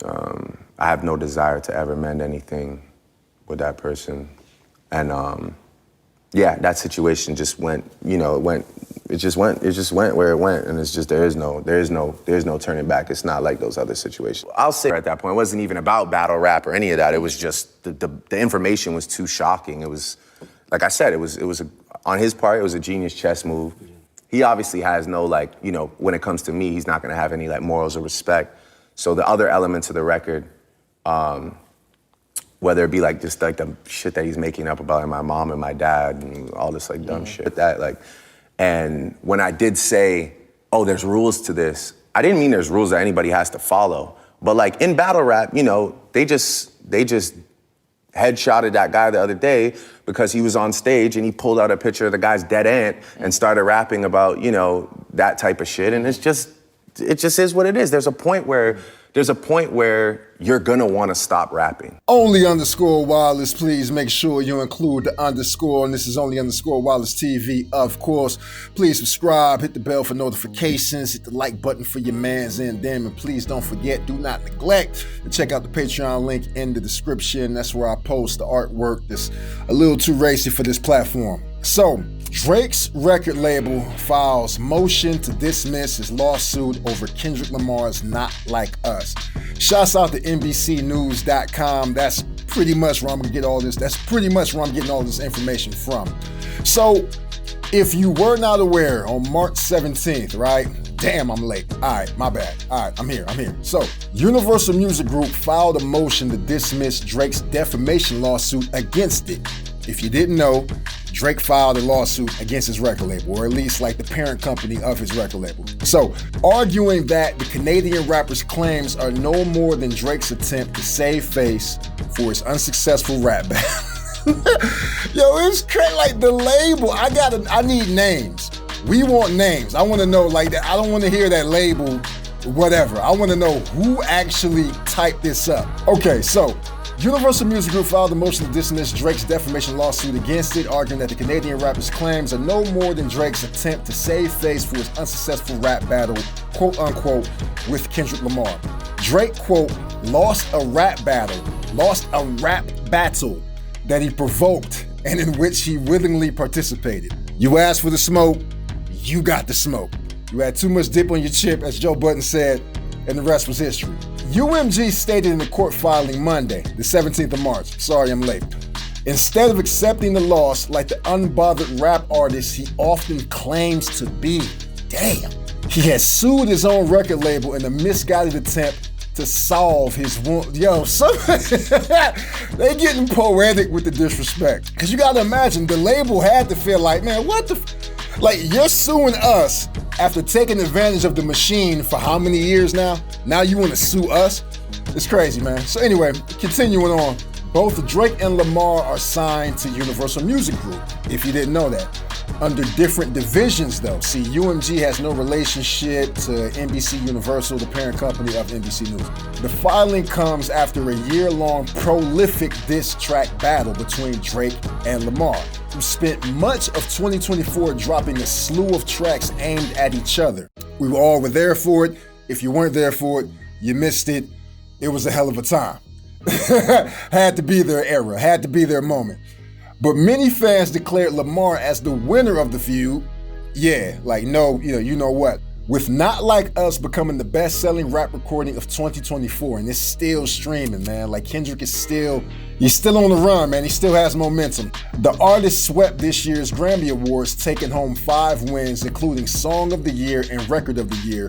I have no desire to ever mend anything with that person. And yeah, that situation just went, it just went where it went, and it's just there is no turning back. It's not like those other situations. I'll say at that point, it wasn't even about battle rap or any of that. It was just the information was too shocking. It was, like I said, on his part, it was a genius chess move. He obviously has no when it comes to me, he's not gonna have any morals or respect. So the other elements of the record, whether it be just the shit that he's making up about my mom and my dad and all this dumb shit and when I did say, oh, there's rules to this, I didn't mean there's rules that anybody has to follow. But in battle rap, they just headshotted that guy the other day because he was on stage and he pulled out a picture of the guy's dead aunt and started rapping about, that type of shit. And it just is what it is. There's a point where you're gonna wanna stop rapping. Only _Wireless, please make sure you include the underscore, and this is only _Wireless TV, of course. Please subscribe, hit the bell for notifications, hit the like button for your mans and them, and please don't forget, do not neglect to check out the Patreon link in the description. That's where I post the artwork that's a little too racy for this platform. So, Drake's record label files motion to dismiss his lawsuit over Kendrick Lamar's Not Like Us. Shouts out to NBCnews.com. That's pretty much where I'm gonna get all this. That's pretty much where I'm getting all this information from. So, if you were not aware, on March 17th, right? Damn, I'm late. All right, my bad. All right, I'm here. So, Universal Music Group filed a motion to dismiss Drake's defamation lawsuit against it. If you didn't know, Drake filed a lawsuit against his record label, or at least the parent company of his record label. So, arguing that the Canadian rapper's claims are no more than Drake's attempt to save face for his unsuccessful rap battle. Yo, it's crazy, the label, I need names. We want names. I want to know that. I don't want to hear that label, whatever. I want to know who actually typed this up. Okay, so, Universal Music Group filed a motion to dismiss Drake's defamation lawsuit against it, arguing that the Canadian rapper's claims are no more than Drake's attempt to save face for his unsuccessful rap battle, quote unquote, with Kendrick Lamar. Drake, quote, lost a rap battle that he provoked and in which he willingly participated. You asked for the smoke, you got the smoke. You had too much dip on your chip, as Joe Budden said, and the rest was history. UMG stated in the court filing Monday, the 17th of March, sorry I'm late, instead of accepting the loss like the unbothered rap artist he often claims to be, he has sued his own record label in a misguided attempt to solve his wound. Yo, they getting poetic with the disrespect. Because you gotta imagine, the label had to feel man, what the you're suing us after taking advantage of the machine for how many years now? Now you want to sue us? It's crazy, man. So anyway, continuing on. Both Drake and Lamar are signed to Universal Music Group, if you didn't know that. Under different divisions though. See, UMG has no relationship to NBC Universal, the parent company of NBC News. The filing comes after a year-long prolific diss track battle between Drake and Lamar, who spent much of 2024 dropping a slew of tracks aimed at each other. We all were there for it. If you weren't there for it, you missed it. It was a hell of a time. Had to be their era, had to be their moment. But many fans declared Lamar as the winner of the feud. Yeah, no, you know what? With Not Like Us becoming the best-selling rap recording of 2024, and it's still streaming, man. Kendrick is he's still on the run, man. He still has momentum. The artist swept this year's Grammy Awards, taking home 5 wins, including Song of the Year and Record of the Year.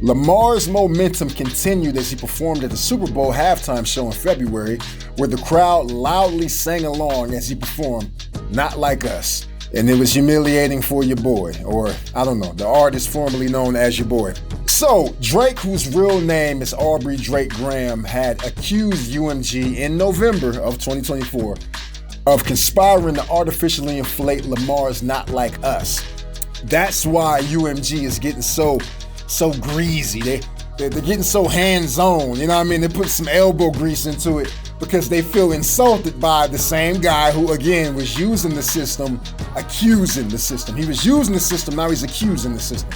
Lamar's momentum continued as he performed at the Super Bowl halftime show in February, where the crowd loudly sang along as he performed Not Like Us. And it was humiliating for your boy, or I don't know, the artist formerly known as your boy. So, Drake, whose real name is Aubrey Drake Graham, had accused UMG in November of 2024 of conspiring to artificially inflate Lamar's Not Like Us. That's why UMG is getting so greasy. They're getting so hands-on, you know what I mean? They put some elbow grease into it because they feel insulted by the same guy who, again, was using the system, accusing the system. He was using the system, now he's accusing the system.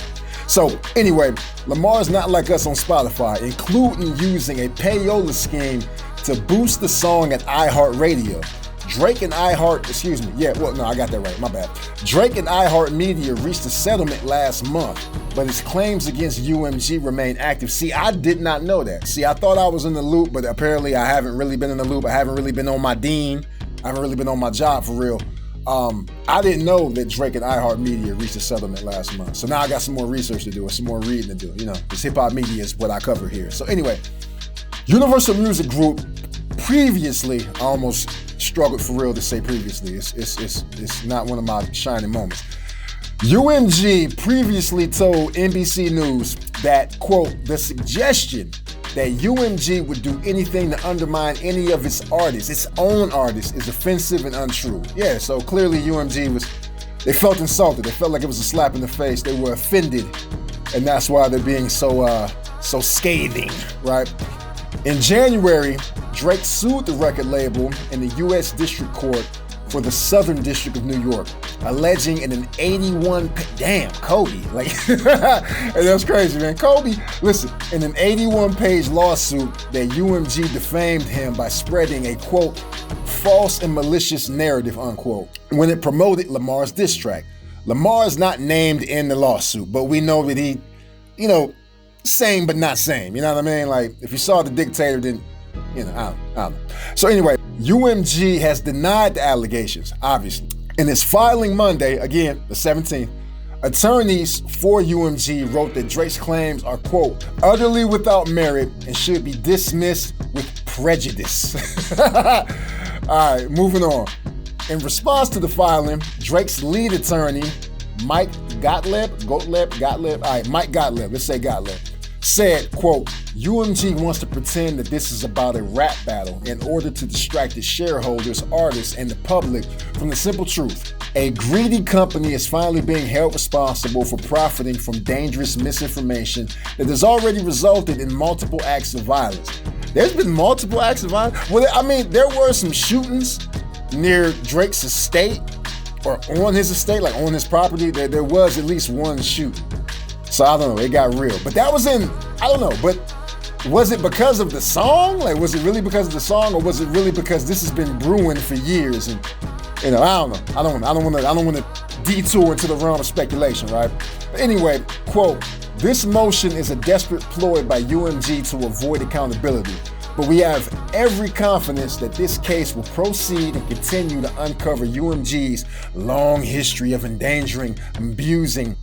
So anyway, Lamar's Not Like Us on Spotify, including using a payola scheme to boost the song at iHeartRadio. Drake and I got that right, my bad. Drake and iHeartMedia reached a settlement last month, but his claims against UMG remain active. See, I did not know that. See, I thought I was in the loop, but apparently I haven't really been in the loop. I haven't really been on my dean. I haven't really been on my job for real. I didn't know that Drake and iHeartMedia reached a settlement last month. So now I got some more research to do and some more reading to do. You know, because hip hop media is what I cover here. So anyway, Universal Music Group previously, I almost struggled for real to say previously. It's not one of my shining moments. UMG previously told NBC News that, quote, the suggestion that UMG would do anything to undermine any of its own artists, is offensive and untrue. Yeah, so clearly UMG they felt insulted. They felt like it was a slap in the face. They were offended, and that's why they're being so scathing, right? In January, Drake sued the record label in the U.S. District Court for the Southern District of New York, alleging in an 81, damn, Kobe, like, and that's crazy, man. Kobe, listen, in an 81-page lawsuit that UMG defamed him by spreading a, quote, false and malicious narrative, unquote, when it promoted Lamar's diss track. Lamar is not named in the lawsuit, but we know that he, you know, same but not same, you know what I mean? Like, if you saw The Dictator, then, you know, I don't know. So anyway, UMG has denied the allegations, obviously. In its filing Monday, again, the 17th, attorneys for UMG wrote that Drake's claims are, quote, utterly without merit and should be dismissed with prejudice. All right, moving on. In response to the filing, Drake's lead attorney, Mike Gottlieb, let's say Gottlieb, said, quote, UMG wants to pretend that this is about a rap battle in order to distract its shareholders, artists, and the public from the simple truth. A greedy company is finally being held responsible for profiting from dangerous misinformation that has already resulted in multiple acts of violence. There's been multiple acts of violence? Well, I mean, there were some shootings near Drake's estate, or on his estate, like on his property. There was at least one shooting. So I don't know, it got real. But that was I don't know, but was it because of the song? Like, was it really because of the song, or was it really because this has been brewing for years? And, you know, I don't know. I don't want to detour into the realm of speculation, right? But anyway, quote, this motion is a desperate ploy by UMG to avoid accountability. But we have every confidence that this case will proceed and continue to uncover UMG's long history of endangering, abusing,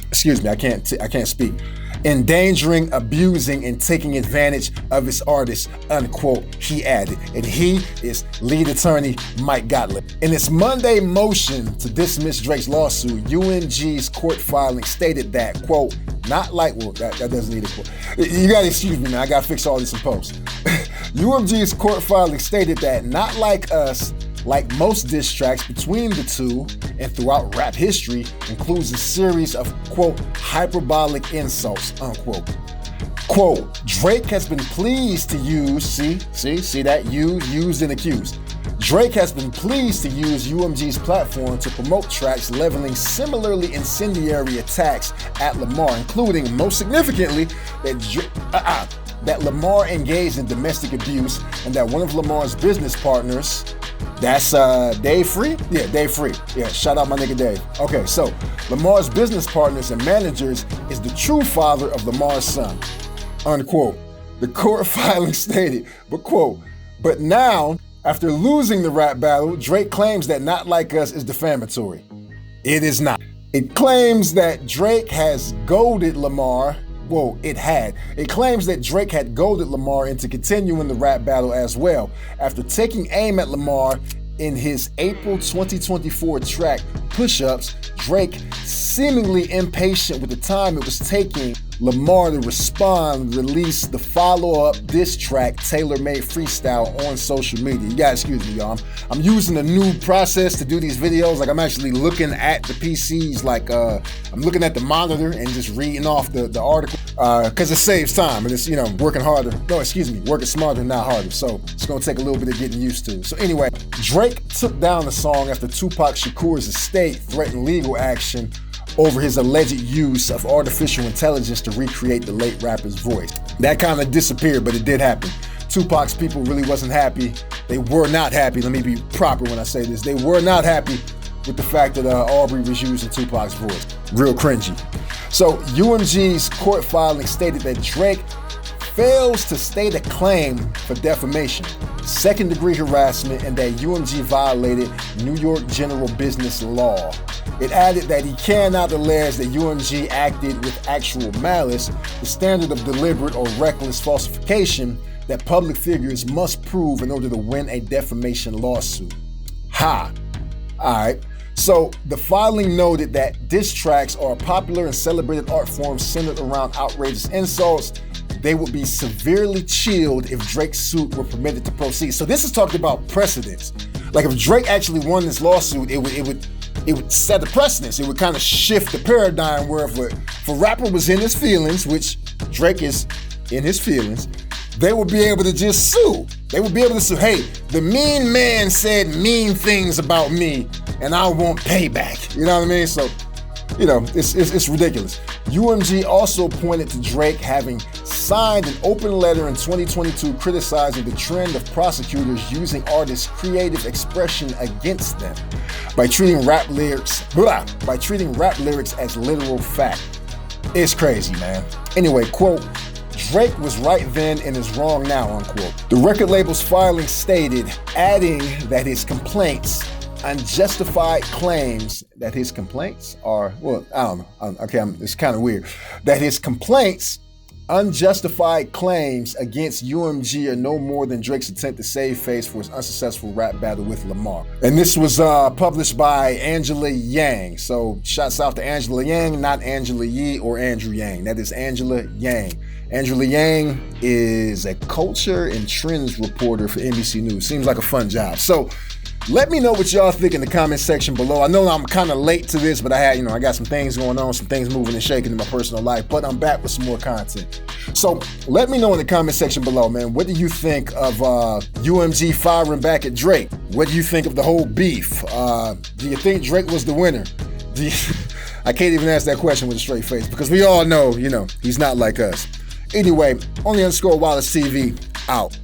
abusing, and taking advantage of its artists, unquote, he added. And he is lead attorney Mike Gottlieb. In its Monday motion to dismiss Drake's lawsuit, UMG's court filing stated that, quote, not like, well, that doesn't need a quote. You gotta excuse me, man, I gotta fix all this in post. UMG's court filing stated that Not Like Us, like most diss tracks between the two and throughout rap history, includes a series of, quote, hyperbolic insults, unquote. Quote, Drake has been pleased to use, see that, used and accused. Drake has been pleased to use UMG's platform to promote tracks leveling similarly incendiary attacks at Lamar, including, most significantly, that Lamar engaged in domestic abuse and that one of Lamar's business partners, that's Dave Free? Yeah, Dave Free. Yeah, shout out my nigga Dave. Okay, so Lamar's business partners and managers is the true father of Lamar's son, unquote. The court filing stated, but quote, but now, after losing the rap battle, Drake claims that Not Like Us is defamatory. It is not. It claims that Drake has goaded Lamar. Well, it had. It claims that Drake had goaded Lamar into continuing the rap battle as well. After taking aim at Lamar in his April 2024 track, Push-Ups, Drake, seemingly impatient with the time it was taking Lamar to respond, released the follow-up diss track, Tailor-Made Freestyle, on social media. You gotta excuse me, y'all. I'm using a new process to do these videos. Like, I'm actually looking at the PCs, like I'm looking at the monitor and just reading off the article, because it saves time, and it's, you know, working smarter, not harder. So it's gonna take a little bit of getting used to. So anyway, Drake took down the song after Tupac Shakur's estate threatened legal action over his alleged use of artificial intelligence to recreate the late rapper's voice. That kind of disappeared, but it did happen. Tupac's people really wasn't happy. They were not happy. Let me be proper when I say this. They were not happy with the fact that Aubrey was using Tupac's voice. Real cringy. So UMG's court filing stated that Drake fails to state a claim for defamation, second-degree harassment, and that UMG violated New York general business law. It added that he cannot allege that UMG acted with actual malice, the standard of deliberate or reckless falsification that public figures must prove in order to win a defamation lawsuit. Ha! All right. So the filing noted that diss tracks are a popular and celebrated art form centered around outrageous insults. They would be severely chilled if Drake's suit were permitted to proceed. So this is talking about precedents. Like if Drake actually won this lawsuit, it would set a precedence. It would kind of shift the paradigm where if a rapper was in his feelings, which Drake is in his feelings, they would be able to just sue. They would be able to sue, hey, the mean man said mean things about me and I want payback. You know what I mean? So, you know, it's ridiculous. UMG also pointed to Drake having signed an open letter in 2022 criticizing the trend of prosecutors using artists' creative expression against them by treating rap lyrics as literal fact. It's crazy, man. Anyway, quote, Drake was right then and is wrong now, unquote. The record label's filing stated, adding that his complaints, unjustified claims that his complaints are, well, I don't know, okay, it's kind of weird, that his complaints, unjustified claims against UMG are no more than Drake's attempt to save face for his unsuccessful rap battle with Lamar. And this was published by Angela Yang. So shouts out to Angela Yang, not Angela Yee or Andrew Yang. That is Angela Yang. Angela Yang is a culture and trends reporter for NBC News. Seems like a fun job. So let me know what y'all think in the comment section below. I know I'm kind of late to this, but I got some things going on, some things moving and shaking in my personal life, but I'm back with some more content. So let me know in the comment section below, man, what do you think of UMG firing back at Drake? What do you think of the whole beef? Do you think Drake was the winner? I can't even ask that question with a straight face because we all know, he's not like us. Anyway, _Wallace TV out.